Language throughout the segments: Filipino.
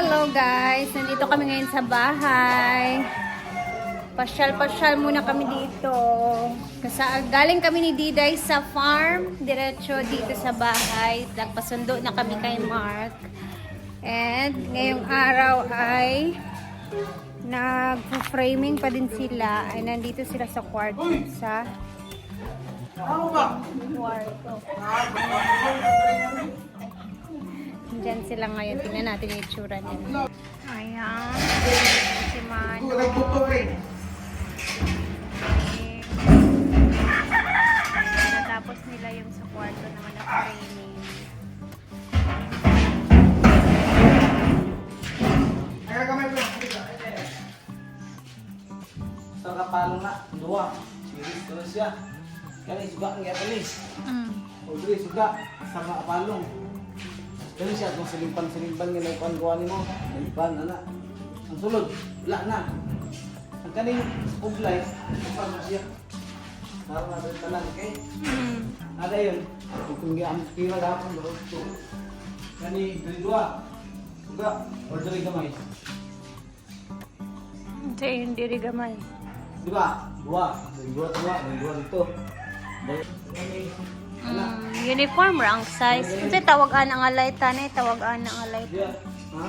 Hello guys! Nandito kami ngayon sa bahay. Pasyal-pasyal muna kami dito. Kasi galing kami ni Diday sa farm. Diretso dito sa bahay. Nagpasundo na kami kay Mark. And ngayong araw ay nag-framing pa din sila. Ay nandito sila sa kwarto. Sa kwarto. Diyan sila ngayon. Tingnan natin yung itsura nila. Ayan. Si Mano. Natapos nila yung sa kwarto naman na framing. Sa kapalong na, dua. Siris ko na siya. Kaya suga ang gatalis. O dili suga sa kapalong. Kaya siya kung silimpan nga nagkuhan-kuhan mo. Silimpan, anak. Ang sulod, wala na. Ang kaning uglay, kapag mo siya. Naroon na rin talang, okay? Ada yun. Kung kira gapon, loob ko. Kani, dili dua. Suga, or dili gamay. Hindi, hindi rin gamay. Diba? Dua dito. Uniform ra ang size. Kasi tawag-an ang alay tanay, tawag-an ang alay. Ha?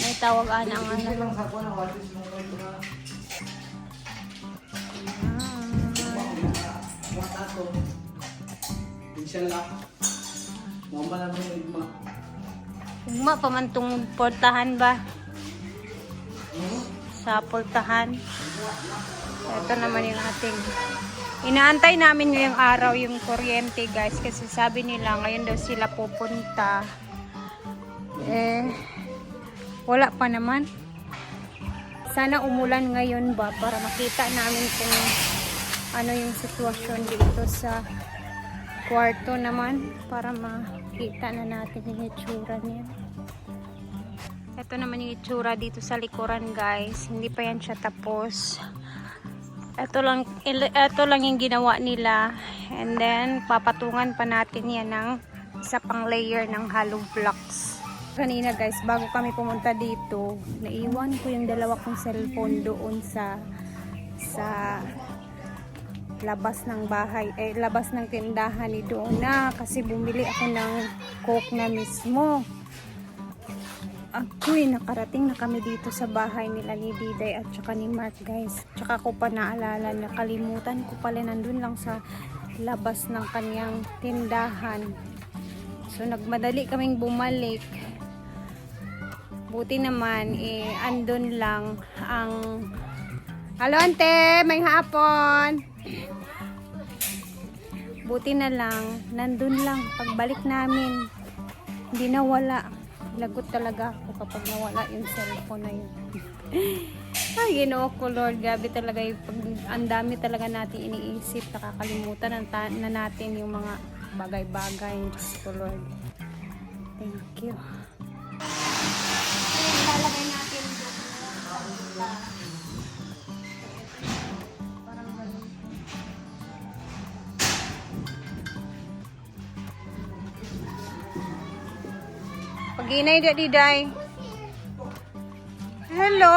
May tawag-an ang Hindi alay. lang sa kuha na watis mo kayo na. Mga tato. Pinsyan lang. Mamba naman yung igma. Ugma pa man tong portahan ba? Sa portahan. Ito naman yung ating inaantay namin ngayong araw yung kuryente guys kasi sabi nila ngayon daw sila pupunta wala pa naman. Sana umulan ngayon ba para makita namin kung ano yung sitwasyon dito sa kwarto naman para makita na natin yung itsura niya. Ito naman yung itsura dito sa likuran guys, hindi pa yan siya tapos. Ito lang yung ginawa nila. And then, papatungan pa natin yan ng isa pang layer ng hollow blocks. Kanina guys, bago kami pumunta dito, naiwan ko yung dalawa kong cellphone doon sa labas ng bahay, labas ng tindahan ni Donna. Kasi bumili ako ng coke na mismo. Ako'y nakarating na kami dito sa bahay nila ni Diday at saka ni Mark guys. Tsaka ko pa naalala, nakalimutan ko pala nandun lang sa labas ng kanyang tindahan. So nagmadali kaming bumalik. Buti naman andun lang ang Halo ante, may hapon. Buti na lang, nandun lang pagbalik namin. Hindi nawala. Lagot talaga ako kapag nawala yung cellphone na yun. Ay, Ginoo ko Lord, gabi talaga yung ang dami talaga natin iniisip, nakakalimutan na natin yung mga bagay-bagay. Diyos ko Lord. Thank you. Lalagay natin parang ganun. Pag-inay da Diday. Hello!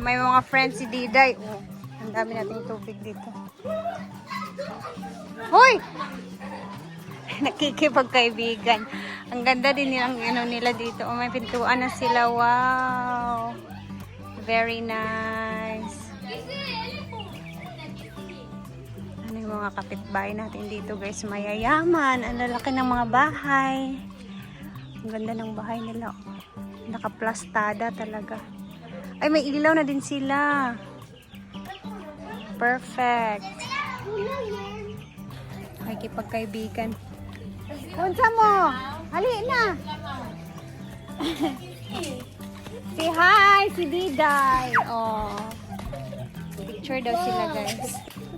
May mga friends si Diday. Oh, ang dami nating tubig dito. Hoy! Nakikipagkaibigan. Ang ganda din nilang nila dito. Oh, may pintuan na sila. Wow! Very nice. Ano yung mga kapitbahay natin dito guys? Mayayaman. Ang lalaki ng mga bahay. Ang ganda ng bahay nila. Nakaplastada talaga. Ay, may ilaw na din sila. Perfect. Ay, kipagkaibigan. Kunsa mo? Hali na. Say hi, si Diday. Oh. Picture daw sila guys.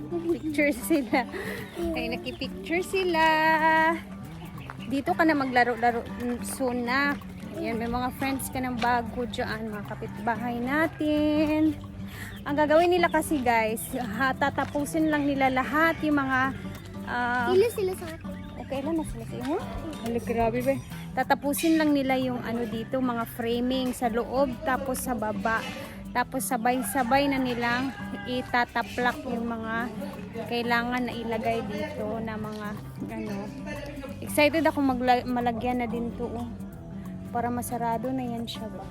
Picture sila. Ay, nakipicture sila. Dito ka na maglaro-laro soon na. Ayan, may mga friends ka ng bago dyan, mga kapitbahay natin. Ang gagawin nila kasi guys, tatapusin lang nila lahat yung mga Ilan sila sa akin? okay lang na sila sa iyo. Hala, grabe ba? tatapusin lang nila yung ano dito, mga framing sa loob tapos sa baba. Tapos sabay-sabay na nilang itataplak yung mga kailangan na ilagay dito na mga ano. Excited ako malagyan na din to. Para masarado na yan siya ba.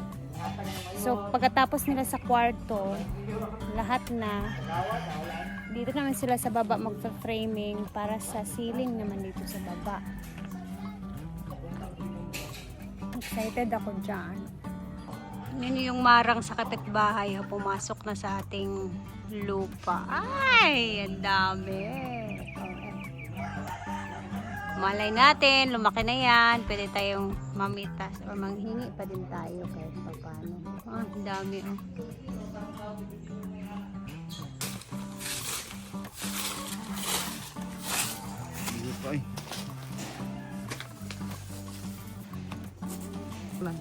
So pagkatapos nila sa kwarto, lahat na, dito naman sila sa baba magpa-framing para sa ceiling naman dito sa baba. Excited ako dyan. Yan yung marang sa kapitbahay, pumasok na sa ating lupa. Ay, ang dami. Okay. Malay natin, lumaki na yan. Pwede tayong mamitas o manghingi pa din tayo kahit pa paano. Ah, ang dami oh. Dito ay. Lang.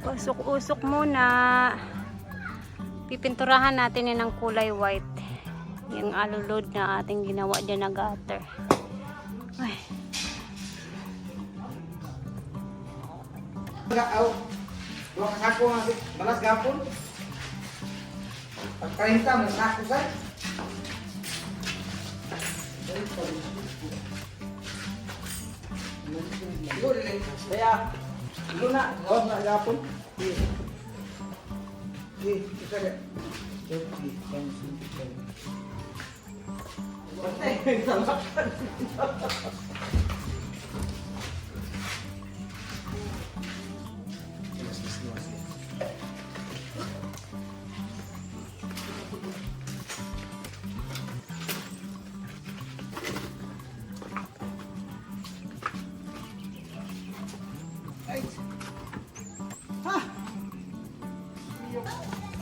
Usok-usok muna. Pipinturahan natin yan ng kulay white. Yung alulod na ating ginawa dyan na gutter. Ay. Aw. Dua ka sako nga balas gapon. Pagkainta mo sako sa. Kaya lu na, oh na gapon. Kita deh. Jadi pensi.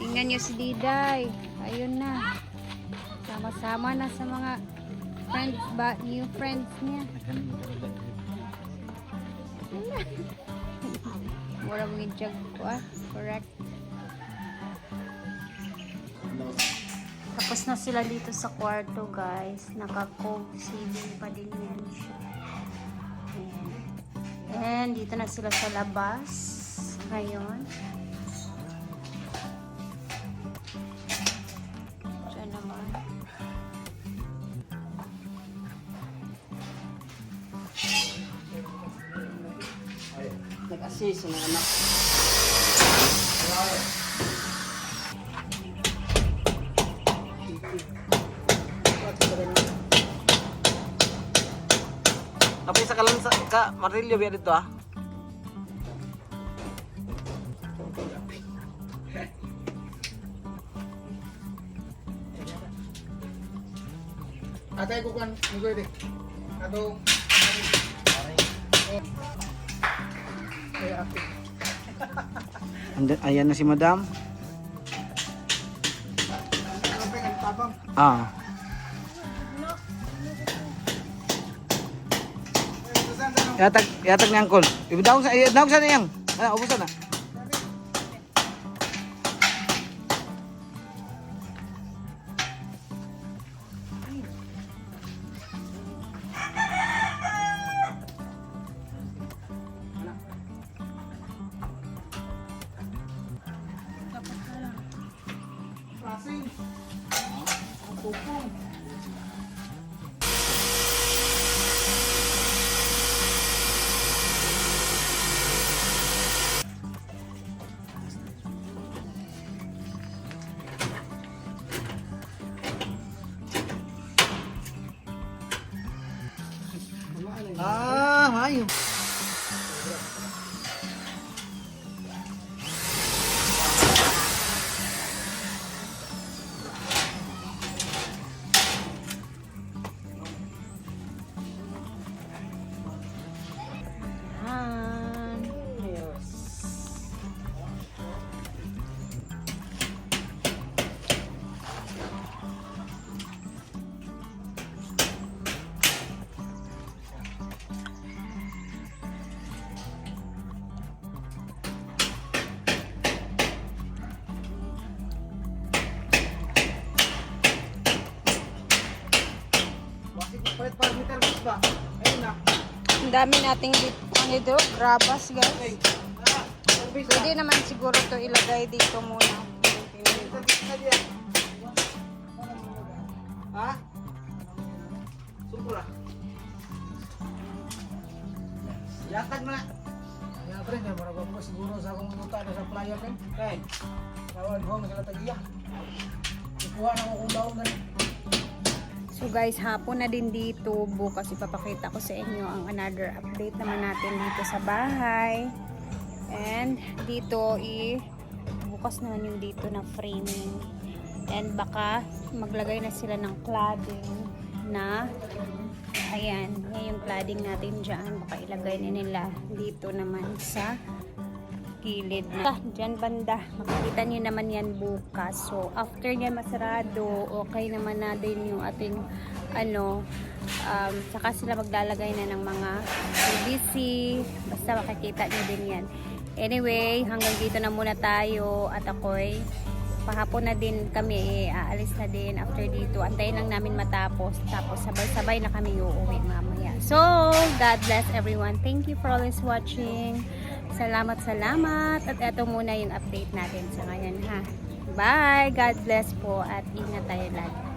Tingnan nyo si Diday. Ayun na. Sama-sama na sa mga friends ba, new friends niya. Mura mong i-jug ko correct. Tapos na sila dito sa kwarto guys. Naka-cove ceiling pa din yan siya. Ayan. And dito na sila sa labas. Ngayon. Diyan naman. Nag-assist ng anak. Tapi sa kalansa ka marilyo biya dito ah. Atay ko kan mugoy de. Ato. Ayan na si Madam. Ano pa yung tabang? Ah. Yatag ni Angkol. Ibadaw sa niyang. Ano, ubusan na. Klaseng. Ang tupong. Ah, may. tayo. Yan. Bakit palit para meter box ba? Ayun na. Ang dami nating ano dito, grabas guys. Okay. Service Pwede naman siguro to ilagay dito muna. na diyan. Ha? Supra. Yatag mo na. Kaya pre, may marabang mo siguro sa akong minuta na sa playa pen. Okay. Tawag ko na sila tagiya. Ikuha na ko kung daon ganun. So guys, hapon na din dito. Bukas ipapakita ko sa inyo ang another update naman natin dito sa bahay. And dito bukas naman yung dito na framing. And baka maglagay na sila ng cladding na ayan, yan yung cladding natin dyan. Baka ilagay na nila dito naman sa gilid na dyan banda. Makikita nyo naman yan bukas. So after nyan masarado, okay naman na din yung ating saka sila maglalagay na ng mga PVC. Basta makikita nyo din yan. Anyway, hanggang dito na muna tayo at ako'y pahapon na din kami, aalis na din after dito. Antayin lang namin matapos. Tapos sabay-sabay na kami uuwi mamaya. So, God bless everyone. Thank you for always watching. Salamat. At eto muna yung update natin sa ngayon ha. Bye! God bless po at ingat tayo lagi.